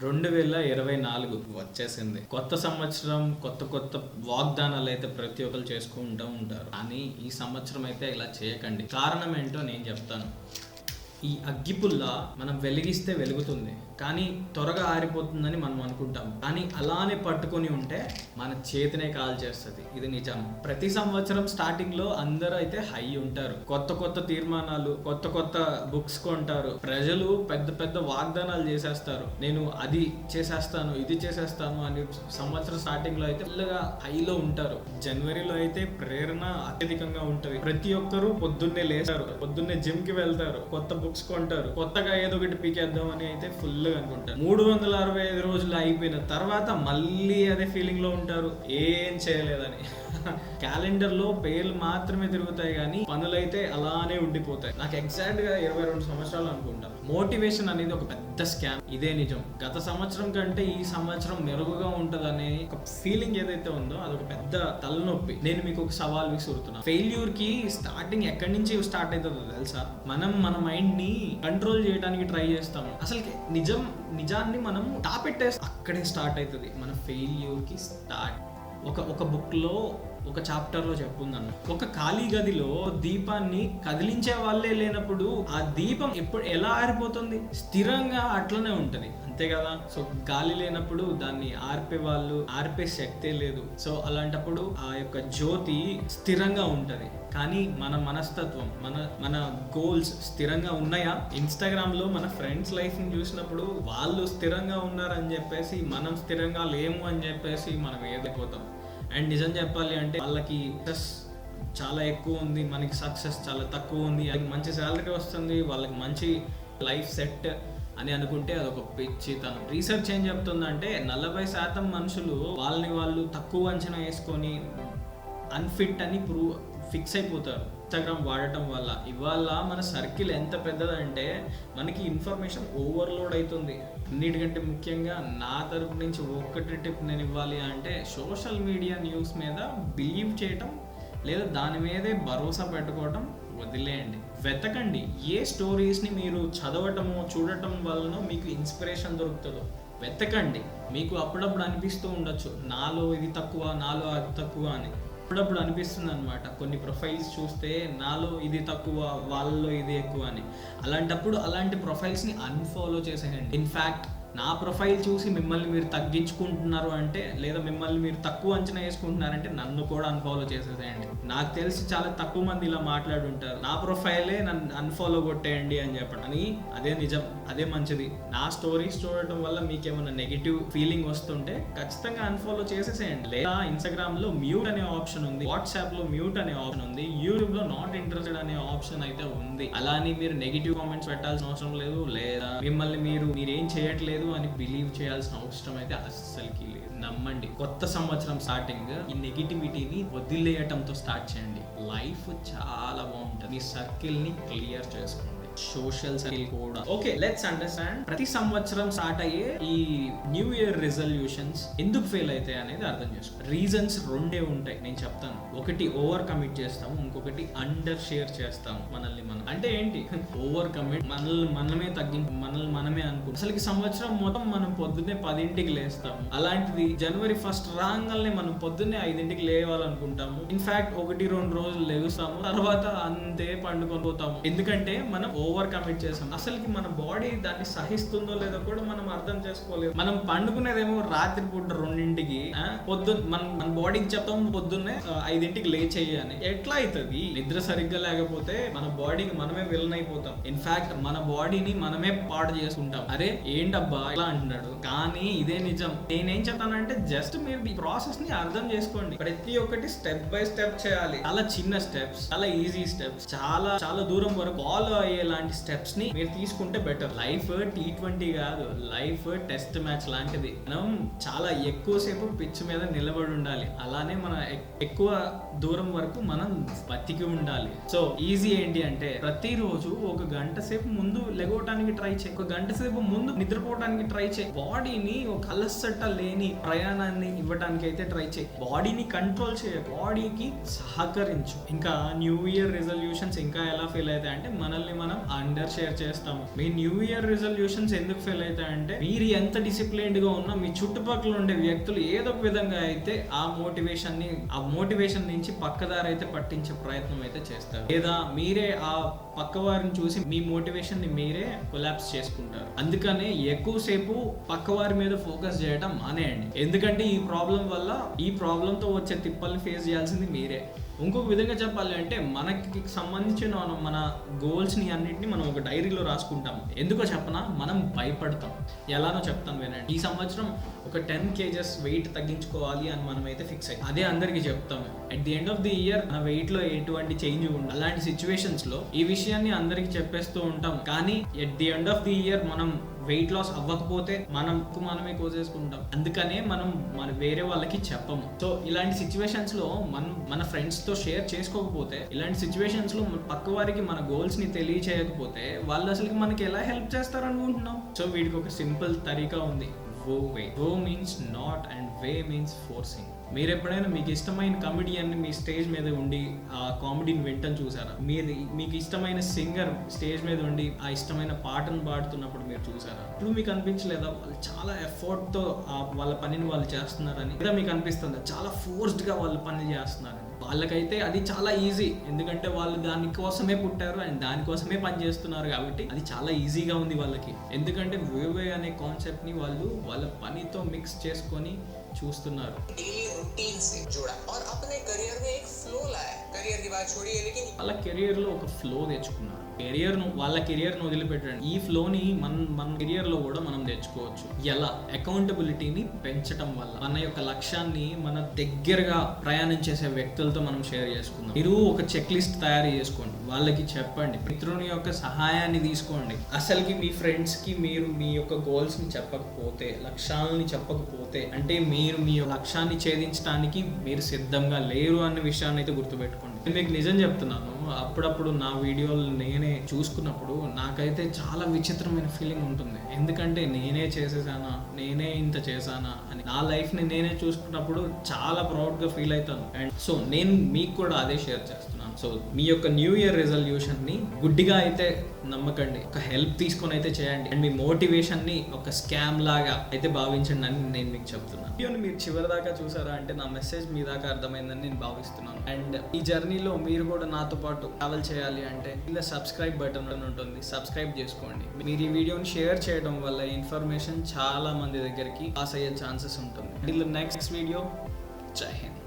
2024 వచ్చేసింది. కొత్త సంవత్సరం, కొత్త కొత్త వాగ్దానాలు అయితే ప్రతి ఒక్కరు చేసుకుంటూ ఉంటారు. కానీ ఈ సంవత్సరం అయితే ఇలా చేయకండి. కారణం ఏంటో నేను చెప్తాను. ఈ అగ్గిపుల్ల మనం వెలిగిస్తే వెలుగుతుంది, కానీ త్వరగా ఆరిపోతుందని మనం అనుకుంటాం. కానీ అలానే పట్టుకొని ఉంటే మన చేతినే కాల్ చేస్తుంది. ఇది నిజం. ప్రతి సంవత్సరం స్టార్టింగ్ లో అందరూ అయితే హై ఉంటారు. కొత్త కొత్త తీర్మానాలు, కొత్త కొత్త బుక్స్ కొంటారు. ప్రజలు పెద్ద పెద్ద వాగ్దానాలు చేసేస్తారు. నేను అది చేసేస్తాను, ఇది చేసేస్తాను అని సంవత్సరం స్టార్టింగ్ లో అయితే ఫుల్గా హైలో ఉంటారు. జనవరిలో అయితే ప్రేరణ అత్యధికంగా ఉంటది. ప్రతి ఒక్కరూ పొద్దున్నే లేస్తారు, పొద్దున్నే జిమ్ కి వెళ్తారు, కొత్త బుక్స్ కొంటారు, కొత్తగా ఏదో ఒకటి పీకేద్దాం అని అయితే ఫుల్ అనుకుంటారు. 365 రోజులు అయిపోయిన తర్వాత మళ్ళీ అదే ఫీలింగ్ లో ఉంటారు, ఏం చేయలేదని. క్యాలెండర్ లో పేర్లు మాత్రమే తిరుగుతాయి, కానీ పనులైతే అలానే ఉండిపోతాయి. నాకు ఎగ్జాక్ట్ గా 22 సంవత్సరాలు అనుకుంటా. మోటివేషన్ అనేది ఒక పెద్ద స్కామ్. ఇదే నిజం. గత సంవత్సరం కంటే ఈ సంవత్సరం మెరుగుగా ఉంటదనే ఒక ఫీలింగ్ ఏదైతే ఉందో అదొక పెద్ద తలనొప్పి. నేను మీకు ఒక సవాల్ విసురుతున్నా. ఫెయిల్యూర్ కి స్టార్టింగ్ ఎక్కడి నుంచి స్టార్ట్ అవుతుందో తెలుసా? మనం మన మైండ్ ని కంట్రోల్ చేయడానికి ట్రై చేస్తాము. అసలు నిజాన్ని మనం టాపెట్టేస్తాం, అక్కడే స్టార్ట్ అవుతుంది మన ఫెయిల్యూర్ కి స్టార్ట్. ఒక బుక్ లో ఒక చాప్టర్ లో చెప్పుందన్న, ఒక ఖాళీ గదిలో దీపాన్ని కదిలించే వాళ్ళే లేనప్పుడు ఆ దీపం ఎప్పుడు ఎలా ఆరిపోతుంది? స్థిరంగా అట్లనే ఉంటది, అంతే కదా? సో గాలి లేనప్పుడు దాన్ని ఆర్పే శక్తే లేదు. సో అలాంటప్పుడు ఆ యొక్క జ్యోతి స్థిరంగా ఉంటది. కానీ మన మనస్తత్వం, మన గోల్స్ స్థిరంగా ఉన్నాయా? ఇన్స్టాగ్రామ్ లో మన ఫ్రెండ్స్ లైఫ్ ని చూసినప్పుడు వాళ్ళు స్థిరంగా ఉన్నారని చెప్పేసి మనం స్థిరంగా లేము అని చెప్పేసి మనం ఏదైపోతాం. అండ్ నిజం చెప్పాలి అంటే వాళ్ళకి సక్సెస్ చాలా ఎక్కువ ఉంది, మనకి సక్సెస్ చాలా తక్కువ ఉంది. వాళ్ళకి మంచి శాలరీ వస్తుంది, వాళ్ళకి మంచి లైఫ్ సెట్ అని అనుకుంటే అదొక పిచ్చితనం. రీసెర్చ్ ఏం చెప్తుందంటే 40% మనుషులు వాళ్ళని వాళ్ళు తక్కువ అంచనా వేసుకొని అన్ఫిట్ అని ఫిక్స్ అయిపోతారు ఇన్స్టాగ్రామ్ వాడటం వల్ల. ఇవాళ మన సర్కిల్ ఎంత పెద్దదంటే మనకి ఇన్ఫర్మేషన్ ఓవర్లోడ్ అవుతుంది. అన్నిటికంటే ముఖ్యంగా నా తరపు నుంచి ఒక్కటి టిప్ నేను ఇవ్వాలి అంటే, సోషల్ మీడియా న్యూస్ మీద బిలీవ్ చేయటం లేదా దాని మీదే భరోసా పెట్టుకోవటం వదిలేయండి. వెతకండి. ఏ స్టోరీస్ని మీరు చదవటమో చూడటం వలన మీకు ఇన్స్పిరేషన్ దొరుకుతుందో వెతకండి. మీకు అప్పుడప్పుడు అనిపిస్తూ ఉండొచ్చు, నాలో ఇది తక్కువ, నాలో అది తక్కువ అని. అప్పుడప్పుడు అనిపిస్తుంది అనమాట. కొన్ని ప్రొఫైల్స్ చూస్తే నాలో ఇది తక్కువ, వాళ్ళలో ఇది ఎక్కువ అని. అలాంటప్పుడు అలాంటి ప్రొఫైల్స్ని అన్ఫాలో చేసేయండి. ఇన్ఫ్యాక్ట్ నా ప్రొఫైల్ చూసి మిమ్మల్ని మీరు తగ్గించుకుంటున్నారు అంటే, లేదా మిమ్మల్ని మీరు తక్కువ అంచనా వేసుకుంటున్నారంటే నన్ను కూడా అన్ఫాలో చేసేసేయండి. నాకు తెలిసి చాలా తక్కువ మంది ఇలా మాట్లాడుంటారు, నా ప్రొఫైలే నన్ను అన్ఫాలో కొట్టేయండి అని చెప్పడం. అని అదే నిజం, అదే మంచిది. నా స్టోరీస్ చూడటం వల్ల మీకేమైనా నెగిటివ్ ఫీలింగ్ వస్తుంటే ఖచ్చితంగా అన్ఫాలో చేసేసేయండి. లేదా ఇన్స్టాగ్రామ్ లో మ్యూట్ అనే ఆప్షన్ ఉంది, వాట్సాప్ లో మ్యూట్ అనే ఆప్షన్ ఉంది, యూట్యూబ్ లో నాట్ ఇంట్రెస్టెడ్ అనే ఆప్షన్ అయితే ఉంది. అలాని మీరు నెగిటివ్ కామెంట్స్ పెట్టాల్సిన అవసరం లేదు, లేదా మిమ్మల్ని మీరేం చేయట్లేదు అని బిలీవ్ చేయాల్సిన అవసరం అయితే అస్సలకి లేదు. నమ్మండి. కొత్త సంవత్సరం స్టార్టింగ్ ఈ నెగిటివిటీని వదిలేయటంతో స్టార్ట్ చేయండి. లైఫ్ చాలా బాగుంటుంది. మీ సర్కిల్ ని క్లియర్ చేసుకోండి, సోషల్ సర్కిల్ కూడా. Okay, let's understand. ప్రతి సంవత్సరం స్టార్ట్ అయ్యే ఈ న్యూ ఇయర్ రిజల్యూషన్స్ ఎందుకు ఫెయిల్ అవుతాయి అనేది అర్థం చేసుకోండి. రీజన్స్ రెండే ఉంటాయి, నేను చెప్తాను. ఒకటి ఓవర్ కమిట్ చేస్తాము, ఇంకొకటి అండర్ షేర్ చేస్తాము మనల్ని మనం. అంటే ఏంటి? ఓవర్ కమిట్, మనల్ని మనమే అనుకుంటాం. అసలు సంవత్సరం మొత్తం మనం పొద్దున్నే 10ంటికి లేస్తాము. అలాంటిది జనవరి 1 రాగానే మనం పొద్దున్నే 5ంటికి లేవాలనుకుంటాము. ఇన్ఫాక్ట్ 1-2 రోజులు లేస్తాము, తర్వాత అంతే పండుకొని పోతాము. ఎందుకంటే మనం ఓవర్ కమిట్ చేసాం. అసలుకి మన బాడీ దాన్ని సహిస్తుందో లేదో కూడా మనం అర్థం చేసుకోలేదు. మనం పండుకునేదేమో రాత్రి పూట 2ంటికి, మన బాడీకి చెప్తాం పొద్దున్నే 5ంటికి లేచేయి అని. ఎట్లా అవుతుంది? నిద్ర సరిగ్గా లేకపోతే మన బాడీకి మనమే విలన్ అయిపోతాం. ఇన్ఫాక్ట్ మన బాడీని మనమే పాడు చేసుకుంటాం. అరే ఏంటబ్బా ఇలా అంటున్నాడు, కానీ ఇదే నిజం. నేనేం చెప్తానంటే జస్ట్ మీరు ఈ ప్రాసెస్ ని అర్థం చేసుకోండి. ప్రతి ఒక్కటి స్టెప్ బై స్టెప్ చేయాలి. చాలా చిన్న స్టెప్స్, చాలా ఈజీ స్టెప్స్, చాలా చాలా దూరం వరకు ఫాలో అయ్యేలాంటి స్టెప్స్ ని మీరు తీసుకుంటే బెటర్. లైఫ్ T20 కాదు, లైఫ్ టెస్ట్ మ్యాచ్ లాంటిది. మనం చాలా ఎక్కువసేపు పిచ్ మీద నిలబడి ఉండాలి. అలానే మన ఎక్కువ దూరం వరకు మనం బతికి ఉండాలి. సో ఈజీ ఏంటి అంటే, ప్రతిరోజు 1 గంట సేపు ముందు లెగవటానికి ట్రై చేయి, 1 గంట సేపు ముందు నిద్రపోవడానికి ట్రై చేయి. బాడీని ఒక అలసట లేని ప్రయాణాన్ని ఇవ్వడానికి అయితే ట్రై చేయి. బాడీని కంట్రోల్ చేయ, బాడీకి సహకరించు. ఇంకా న్యూ ఇయర్ రిజల్యూషన్స్ ఇంకా ఎలా ఫెయిల్ అవుతాయి అంటే, మనల్ని మనం అండర్ షేర్ చేస్తాము. మీ న్యూ ఇయర్ రిజల్యూషన్స్ ఎందుకు ఫెయిల్ అవుతాయంటే మీరు ఎంత డిసిప్లైన్డ్ గా ఉన్నా మీ చుట్టుపక్కల ఉండే వ్యక్తులు ఏదో ఒక విధంగా అయితే ఆ మోటివేషన్ నుంచి పక్కదారి అయితే పట్టించే ప్రయత్నం అయితే చేస్తారు, లేదా మీరే ఆ పక్కవారిని చూసి మీ మోటివేషన్ ని మీరే కొలాప్స్ చేసుకుంటారు. అందుకనే ఎక్కువసేపు పక్కవారి మీద ఫోకస్ చేయడం మానేయండి. ఎందుకంటే ఈ ప్రాబ్లంతో వచ్చే తిప్పల్ని ఫేస్ చేయాల్సింది మీరే. ఇంకొక విధంగా చెప్పాలి అంటే మనకి సంబంధించిన మన గోల్స్ని అన్నింటినీ మనం ఒక డైరీలో రాసుకుంటాము. ఎందుకో చెప్పనా, మనం భయపడతాం. ఎలానో చెప్తాను వినండి. ఈ సంవత్సరం ఒక 10 kgs వెయిట్ తగ్గించుకోవాలి అని మనం అయితే ఫిక్స్ అయ్యి అదే అందరికీ చెప్తాము. At the end of the year మన వెయిట్లో ఎటువంటి చేంజ్ ఉండదు. అలాంటి సిచ్యువేషన్స్లో ఈ విషయాన్ని అందరికీ చెప్పేస్తూ ఉంటాం, కానీ at the end of the year మనం వెయిట్ లాస్ అవ్వకపోతే మనమే కోసేసుకుంటాం. అందుకనే మనం వేరే వాళ్ళకి చెప్పము. సో ఇలాంటి సిచ్యువేషన్స్ లో మన ఫ్రెండ్స్ తో షేర్ చేసుకోకపోతే, ఇలాంటి సిచ్యువేషన్స్ లో పక్క వారికి మన గోల్స్ ని తెలియచేయకపోతే వాళ్ళు అసలు మనకి ఎలా హెల్ప్ చేస్తారు అనుకుంటున్నాం? సో వీడికి ఒక సింపుల్ తరీకా ఉంది. వో means not and way means forcing. మీరు ఎప్పుడైనా మీకు ఇష్టమైన కమెడియన్ని మీ స్టేజ్ మీద ఉండి ఆ కామెడీని వింటని చూసారా? మీకు ఇష్టమైన సింగర్ స్టేజ్ మీద ఉండి ఆ ఇష్టమైన పాటను పాడుతున్నప్పుడు మీరు చూసారా? ఇప్పుడు మీకు అనిపించలేదా వాళ్ళు చాలా ఎఫర్ట్తో వాళ్ళ పనిని వాళ్ళు చేస్తున్నారని? లేదా మీకు అనిపిస్తుందా చాలా ఫోర్స్డ్గా వాళ్ళు పని చేస్తున్నారని? వాళ్ళకైతే అది చాలా ఈజీ, ఎందుకంటే వాళ్ళు దానికోసమే పుట్టారు అండ్ దానికోసమే పని చేస్తున్నారు కాబట్టి అది చాలా ఈజీగా ఉంది వాళ్ళకి. ఎందుకంటే వే అనే కాన్సెప్ట్ని వాళ్ళు వాళ్ళ పనితో మిక్స్ చేసుకొని చూస్తున్నారు. వాళ్ళ కెరియర్ లో ఒక ఫ్లో తెచ్చుకున్నారు. వాళ్ళ కెరియర్ను వదిలిపెట్టండి, ఈ ఫ్లోని మన కెరియర్ లో కూడా మనం తెచ్చుకోవచ్చు. ఎలా? అకౌంటబిలిటీని పెంచడం వల్ల. మన యొక్క లక్ష్యాన్ని మన దగ్గరగా ప్రయాణం చేసే వ్యక్తులతో మనం షేర్ చేసుకుందాం. మీరు ఒక చెక్ లిస్ట్ తయారు చేసుకోండి, వాళ్ళకి చెప్పండి. మిత్రుని యొక్క సహాయాన్ని తీసుకోండి. అసలుకి మీ ఫ్రెండ్స్ కి మీరు మీ యొక్క గోల్స్ ని చెప్పకపోతే, లక్ష్యాలని చెప్పకపోతే, అంటే మీరు మీ లక్ష్యాన్ని ఛేదించడానికి మీరు సిద్ధంగా లేరు అన్న విషయాన్ని అయితే గుర్తుపెట్టుకోండి. నేను మీకు నిజం చెప్తున్నాను, అప్పుడప్పుడు నా వీడియోలు నేనే చూసుకున్నప్పుడు నాకైతే చాలా విచిత్రమైన ఫీలింగ్ ఉంటుంది. ఎందుకంటే నేనే చేసేసానా, నేనే ఇంత చేశానా అని నా లైఫ్ని నేనే చూసుకున్నప్పుడు చాలా ప్రౌడ్గా ఫీల్ అవుతాను. అండ్ సో నేను మీకు కూడా అదే షేర్ చేస్తున్నాను. సో మీ యొక్క న్యూ ఇయర్ రెజల్యూషన్ని గుడ్డిగా అయితే నమ్మకండి, ఒక హెల్ప్ తీసుకొని అయితే చేయండి. అండ్ మీ మోటివేషన్ని ఒక స్కామ్ లాగా అయితే భావించండి అని నేను మీకు చెప్తున్నాను. వీడియోని మీరు చివరి దాకా చూసారా అంటే నా మెసేజ్ మీ దాకా అర్థమైందని నేను భావిస్తున్నాను. అండ్ ఈ జర్నీలో మీరు కూడా నాతో పాటు ట్రావెల్ చేయాలి అంటే కింద సబ్స్క్రైబ్ బటన్ ఉంటుంది, సబ్స్క్రైబ్ చేసుకోండి. మీరు ఈ వీడియోని షేర్ చేయడం వల్ల ఇన్ఫర్మేషన్ చాలా మంది దగ్గరికి పాస్ అయ్యే ఛాన్సెస్ ఉంటుంది. Next video. జై హింద్.